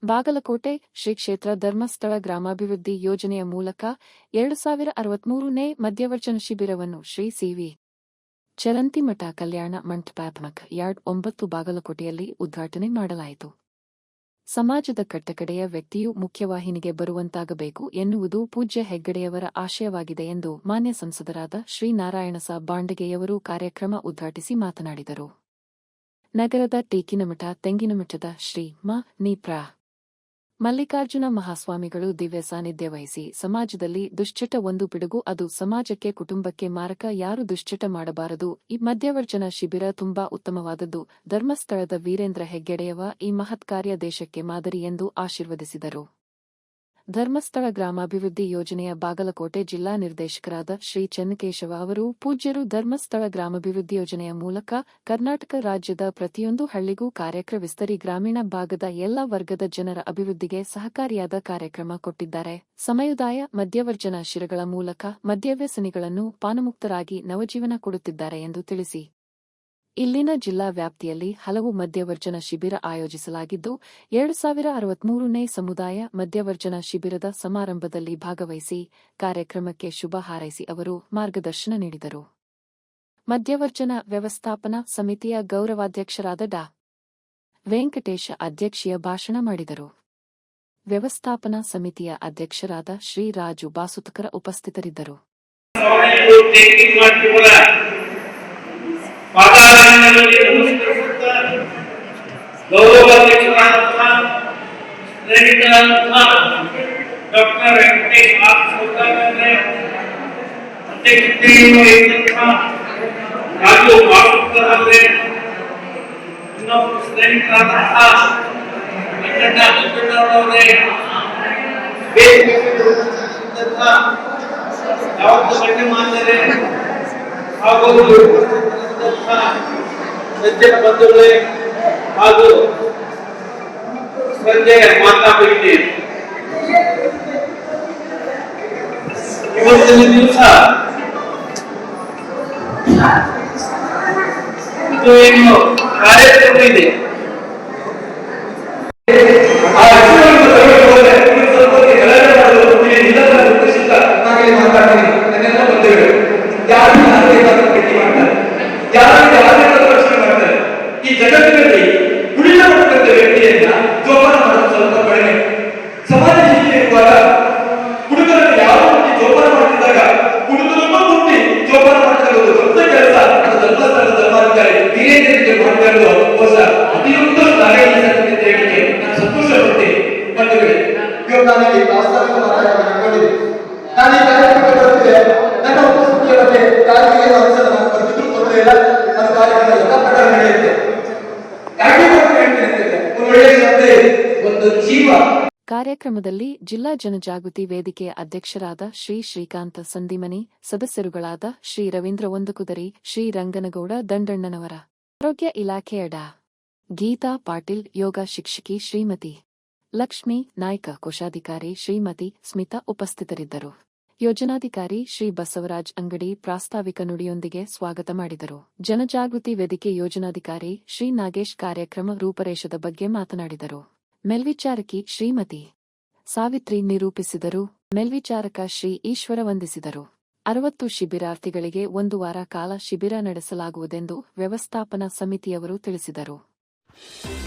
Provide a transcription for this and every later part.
ಬಾಗಲಕೋಟೆ ಶ್ರೀ ಕ್ಷೇತ್ರ ಧರ್ಮಸ್ಥಳ ಗ್ರಾಮಾಭಿವೃದ್ಧಿ ಯೋಜನೆಯ ಮೂಲಕ 2063ನೇ ಮಧ್ಯವರ್ಜನ ಶಿಬಿರವನ್ನು ಶ್ರೀ ಸಿ.ವಿ. ಚರಂತಿಮಠ ಕಲ್ಯಾಣ ಮಂಟಪಾತ್ಮಕ ಯಾರ್ಡ್ 9 ಬಾಗಲಕೋಟೆಯಲ್ಲಿ ಉದ್ಘಾಟನೆ ಮಾಡಲಾಯಿತು. ಸಮಾಜದ ಕಟ್ಟಕಡೆಯ ವ್ಯಕ್ತಿಯು ಮುಖ್ಯವಾಹಿನಿಗೆ ಬರುವಂತಾಗಬೇಕು ಎನ್ನುವುದು ಪೂಜ್ಯ ಹೆಗ್ಗಡೆಯವರ ಆಶಯವಾಗಿದೆ ಎಂದು ಮಾನ್ಯ ಸಂಸದರಾದ ಶ್ರೀ ನಾರಾಯಣಸ ಬಾಂಡಗೆಯವರು ಕಾರ್ಯಕ್ರಮ ಉದ್ಘಾಟಿಸಿ ಮಾತನಾಡಿದರು. ನಗರದ ಟೀಕಿನಮಠ ತೆಂಗಿನಮಠದ ಶ್ರೀ ನಿ. ಪ್ರ. ಮಲ್ಲಿಕಾರ್ಜುನ ಮಹಾಸ್ವಾಮಿಗಳು ದಿವ್ಯ ಸಾನ್ನಿಧ್ಯ ವಹಿಸಿ ಸಮಾಜದಲ್ಲಿ ದುಶ್ಚಟ ಒಂದು ಪಿಡುಗು, ಅದು ಸಮಾಜಕ್ಕೆ ಕುಟುಂಬಕ್ಕೆ ಮಾರಕ, ಯಾರು ದುಶ್ಚಟ ಮಾಡಬಾರದು. ಈ ಮಧ್ಯವರ್ಜನ ಶಿಬಿರ ತುಂಬಾ ಉತ್ತಮವಾದದ್ದು. ಧರ್ಮಸ್ಥಳದ ವೀರೇಂದ್ರ ಹೆಗ್ಗಡೆಯವ ಈ ಮಹತ್ ಕಾರ್ಯ ದೇಶಕ್ಕೆ ಮಾದರಿ ಎಂದು ಆಶೀರ್ವದಿಸಿದರು. ಧರ್ಮಸ್ಥಳ ಗ್ರಾಮಾಭಿವೃದ್ಧಿ ಯೋಜನೆಯ ಬಾಗಲಕೋಟೆ ಜಿಲ್ಲಾ ನಿರ್ದೇಶಕರಾದ ಶ್ರೀ ಚೆನ್ನಕೇಶವ ಅವರು ಪೂಜ್ಯರು ಧರ್ಮಸ್ಥಳ ಗ್ರಾಮಾಭಿವೃದ್ಧಿ ಯೋಜನೆಯ ಮೂಲಕ ಕರ್ನಾಟಕ ರಾಜ್ಯದ ಪ್ರತಿಯೊಂದು ಹಳ್ಳಿಗೂ ಕಾರ್ಯಕ್ರಮ ವಿಸ್ತರಿ ಗ್ರಾಮೀಣ ಭಾಗದ ಎಲ್ಲಾ ವರ್ಗದ ಜನರ ಅಭಿವೃದ್ಧಿಗೆ ಸಹಕಾರಿಯಾದ ಕಾರ್ಯಕ್ರಮ ಕೊಟ್ಟಿದ್ದಾರೆ. ಸಮಯುದಾಯ ಮಧ್ಯವರ್ಜನ ಶಿಬಿರಗಳ ಮೂಲಕ ಮದ್ಯವ್ಯಸನಿಗಳನ್ನು ಪಾನಮುಕ್ತರಾಗಿ ನವಜೀವನ ಕೊಡುತ್ತಿದ್ದಾರೆ ಎಂದು ತಿಳಿಸಿ, ಇಲ್ಲಿನ ಜಿಲ್ಲಾ ವ್ಯಾಪ್ತಿಯಲ್ಲಿ ಹಲವು ಮಧ್ಯವರ್ಜನ ಶಿಬಿರ ಆಯೋಜಿಸಲಾಗಿದ್ದು 2063ನೇ ಸಮುದಾಯ ಮಧ್ಯವರ್ಜನ ಶಿಬಿರದ ಸಮಾರಂಭದಲ್ಲಿ ಭಾಗವಹಿಸಿ ಕಾರ್ಯಕ್ರಮಕ್ಕೆ ಶುಭ ಹಾರೈಸಿ ಅವರು ಮಾರ್ಗದರ್ಶನ ನೀಡಿದರು. ಮಧ್ಯವರ್ಜನ ವ್ಯವಸ್ಥಾಪನಾ ಸಮಿತಿಯ ಗೌರವಾಧ್ಯಕ್ಷರಾದ ಡಾ. ವೆಂಕಟೇಶ ಅಧ್ಯಕ್ಷೀಯ ಭಾಷಣ ಮಾಡಿದರು. ವ್ಯವಸ್ಥಾಪನಾ ಸಮಿತಿಯ ಅಧ್ಯಕ್ಷರಾದ ಶ್ರೀ ರಾಜು ಬಾಸುತಕರ ಉಪಸ್ಥಿತರಿದ್ದರು. ಪಾದಾರವಿಂದಗಳಲ್ಲಿ ನಮಸ್ಕರಿಸುತ್ತಾ ಗೌರವಾಧ್ಯಕ್ಷರಾದಂತಹ ಸ್ನೇಹಿತರಾದಂತಹ ಡಾಕ್ಟರ್ ವೆಂಕಟೇಶ್ ಅವರೇ, ಅಧ್ಯಕ್ಷತೆಯನ್ನು ವಹಿಸಿದಂತಹ ರಾಜು ಬಾಸುಕರ್ ಅವರೇ, ಇನ್ನೊಬ್ಬರು ಸ್ನೇಹಿತರಾದಂತಹ ವೆಂಕಟೇಶ್ವರವರೇ, ಯಾವತ್ತು ಗಣ್ಯಮಾನ್ಯರೇ ಹಾಗೂ ಸಜ್ಜನ ಬಂಧುಗಳೇ ಹಾಗೂ ಸಂಜೆಯ ಮಾತಾಪಿಗೆ ಇವತ್ತಿನ ದಿವಸ ಇದು ಏನು ಕಾರ್ಯಕ್ರಮ ಇದೆ, ಈ ಜಗತ್ತಿನಲ್ಲಿ ಕುಡಿತಕ್ಕಂಥ ವ್ಯಕ್ತಿಯನ್ನ ಜೋಪಾನ ಮಾಡೋದು ಸ್ವಲ್ಪ ಕಡಿಮೆ. ಸಮಾಜ ಹೀಗೆ ಇರುವಾಗ ಕುಡುಕರನ್ನು ಯಾವ ರೀತಿ ಜೋಪಾನ ಮಾಡ್ತಿದ್ದಾಗ ಕುಡುಕರನ್ನು ಮುಟ್ಟಿ ಜೋಪಾನ ಮಾಡ್ತಾ ಇರೋದು ದೊಡ್ಡ ಕೆಲಸ. ಅದು ಧರ್ಮಸ್ಥಳದ ಧರ್ಮಾಧಿಕಾರಿ ವೀರೇಂದ್ರನಿಗೆ ಮಾಡ್ತಾ ಇರುವ ಹೊಸ ಅತಿಯುಕ್ತ ಕಾರ್ಯ ಅಂತ ಹೇಳಿಕೆ ನಾನು ಸಂತೋಷ ಪಡ್ತೀನಿ. ಬಂಧುಗಳೇ, ಇವಾಗ ನಾನು ಈ ಪ್ರಾಸ್ತಾವಿಕ ಮಾತಾಡಿದೆ. ನಾನು ಈ ಕಾರ್ಯಕ್ರಮಕ್ಕೆ ಬರ್ತಿದ್ದೆ, ನನ್ನ ಉಪಸ್ಥಿತಿಯ ಬಗ್ಗೆ ಯಾರಿಗೆ ಏನು ಅನಿಸಲ್ಲ, ನಾನು ಬರ್ತಿದ್ರು ತೊಂದರೆ ಇಲ್ಲ, ಅದು ಕಾರ್ಯಕ್ರಮ ಎಲ್ಲ ಪ್ರಕಾರ ನಡೆಯುತ್ತೆ. ಕಾರ್ಯಕ್ರಮದಲ್ಲಿ ಜಿಲ್ಲಾ ಜನಜಾಗೃತಿ ವೇದಿಕೆಯ ಅಧ್ಯಕ್ಷರಾದ ಶ್ರೀ ಶ್ರೀಕಾಂತ ಸಂದಿಮನಿ, ಸದಸ್ಯರುಗಳಾದ ಶ್ರೀ ರವೀಂದ್ರ ಒಂದಕುದರಿ, ಶ್ರೀ ರಂಗನಗೌಡ ದಂಡಣ್ಣನವರ, ಆರೋಗ್ಯ ಇಲಾಖೆಯ ಡಾ. ಗೀತಾ ಪಾಟೀಲ್, ಯೋಗ ಶಿಕ್ಷಕಿ ಶ್ರೀಮತಿ ಲಕ್ಷ್ಮೀ ನಾಯ್ಕ, ಕೋಶಾಧಿಕಾರಿ ಶ್ರೀಮತಿ ಸ್ಮಿತಾ ಉಪಸ್ಥಿತರಿದ್ದರು. ಯೋಜನಾಧಿಕಾರಿ ಶ್ರೀ ಬಸವರಾಜ್ ಅಂಗಡಿ ಪ್ರಾಸ್ತಾವಿಕ ನುಡಿಯೊಂದಿಗೆ ಸ್ವಾಗತ ಮಾಡಿದರು. ಜನಜಾಗೃತಿ ವೇದಿಕೆ ಯೋಜನಾಧಿಕಾರಿ ಶ್ರೀ ನಾಗೇಶ್ ಕಾರ್ಯಕ್ರಮ ರೂಪರೇಷದ ಬಗ್ಗೆ ಮಾತನಾಡಿದರು. ಮೇಲ್ವಿಚಾರಕಿ ಶ್ರೀಮತಿ ಸಾವಿತ್ರಿ ನಿರೂಪಿಸಿದರು. ಮೇಲ್ವಿಚಾರಕ ಶ್ರೀ ಈಶ್ವರ ವಂದಿಸಿದರು. 60 ಶಿಬಿರಾರ್ಥಿಗಳಿಗೆ 1 ವಾರ ಕಾಲ ಶಿಬಿರ ನಡೆಸಲಾಗುವುದೆಂದು ವ್ಯವಸ್ಥಾಪನಾ ಸಮಿತಿಯವರು ತಿಳಿಸಿದರು.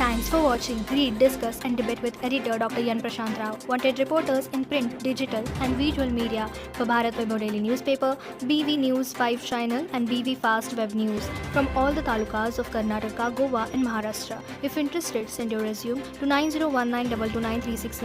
Thanks for watching. Read, discuss and debate with editor Dr. Yan Prashant Rao. Wanted reporters in print, digital and visual media for Bharat Vaibhav Daily Newspaper, BV News 5 Channel and BV Fast Web News from all the talukas of Karnataka, Goa and Maharashtra. If interested, send your resume to 9019229369.